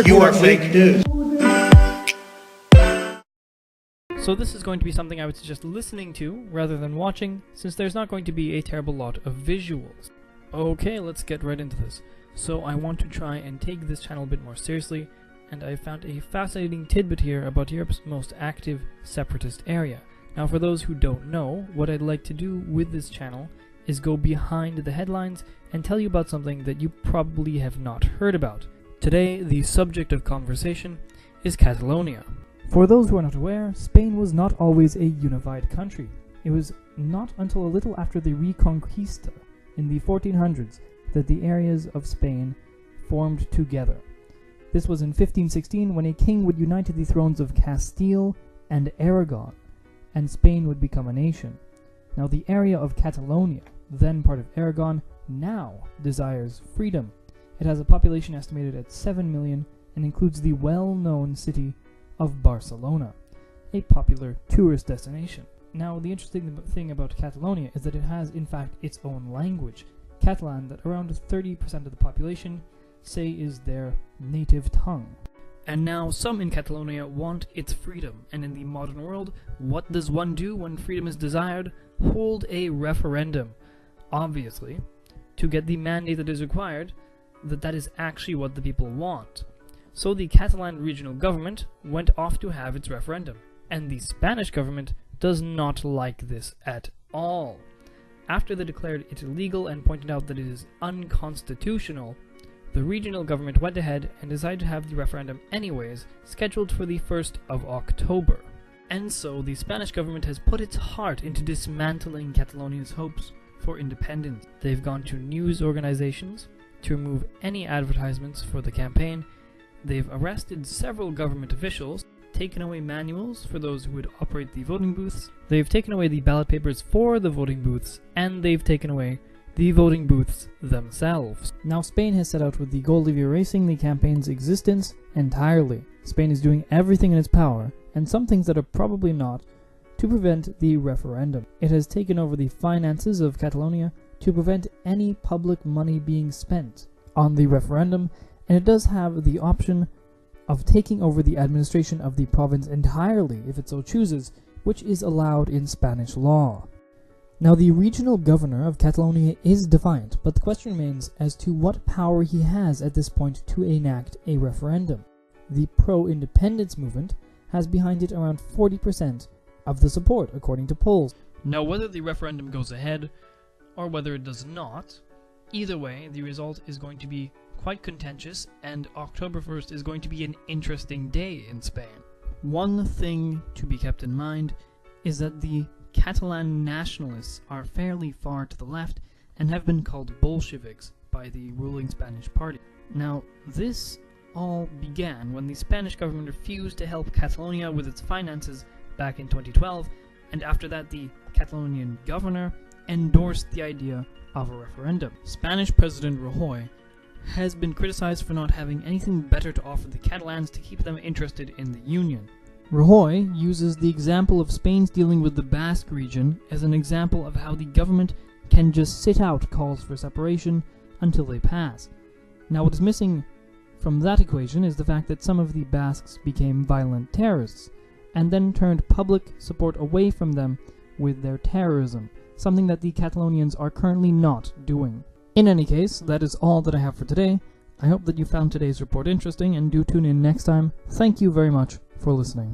You are fake news. So this is going to be something I would suggest listening to rather than watching, since there's not going to be a terrible lot of visuals. Okay, let's get right into this. So I want to try and take this channel a bit more seriously, and I found a fascinating tidbit here about Europe's most active separatist area. Now for those who don't know, what I'd like to do with this channel is go behind the headlines and tell you about something that you probably have not heard about. Today, the subject of conversation is Catalonia. For those who are not aware, Spain was not always a unified country. It was not until a little after the Reconquista, in the 1400s, that the areas of Spain formed together. This was in 1516 when a king would unite the thrones of Castile and Aragon, and Spain would become a nation. Now the area of Catalonia, then part of Aragon, now desires freedom. It has a population estimated at 7 million and includes the well-known city of Barcelona, a popular tourist destination. Now, the interesting thing about Catalonia is that it has, in fact, its own language, Catalan, that around 30% of the population say is their native tongue. And now, some in Catalonia want its freedom, and in the modern world, what does one do when freedom is desired? Hold a referendum, obviously, to get the mandate that is required, that is actually what the people want. So the Catalan regional government went off to have its referendum, and the Spanish government does not like this at all. After they declared it illegal and pointed out that it is unconstitutional, the regional government went ahead and decided to have the referendum anyways, scheduled for the 1st of October. And so the Spanish government has put its heart into dismantling Catalonia's hopes for independence. They've gone to news organizations to remove any advertisements for the campaign. They've arrested several government officials, taken away manuals for those who would operate the voting booths, they've taken away the ballot papers for the voting booths, and they've taken away the voting booths themselves. Now Spain has set out with the goal of erasing the campaign's existence entirely. Spain is doing everything in its power, and some things that are probably not, to prevent the referendum. It has taken over the finances of Catalonia to prevent any public money being spent on the referendum, and it does have the option of taking over the administration of the province entirely if it so chooses, which is allowed in Spanish law. Now the regional governor of Catalonia is defiant, but the question remains as to what power he has at this point to enact a referendum. The pro-independence movement has behind it around 40% of the support, according to polls. Now whether the referendum goes ahead or whether it does not, either way the result is going to be quite contentious, and October 1st is going to be an interesting day in Spain. One thing to be kept in mind is that the Catalan nationalists are fairly far to the left and have been called Bolsheviks by the ruling Spanish party. Now, this all began when the Spanish government refused to help Catalonia with its finances back in 2012, and after that the Catalonian governor endorsed the idea of a referendum. Spanish President Rajoy has been criticized for not having anything better to offer the Catalans to keep them interested in the Union. Rajoy uses the example of Spain's dealing with the Basque region as an example of how the government can just sit out calls for separation until they pass. Now what is missing from that equation is the fact that some of the Basques became violent terrorists, and then turned public support away from them with their terrorism, something that the Catalonians are currently not doing. In any case, that is all that I have for today. I hope that you found today's report interesting, and do tune in next time. Thank you very much for listening.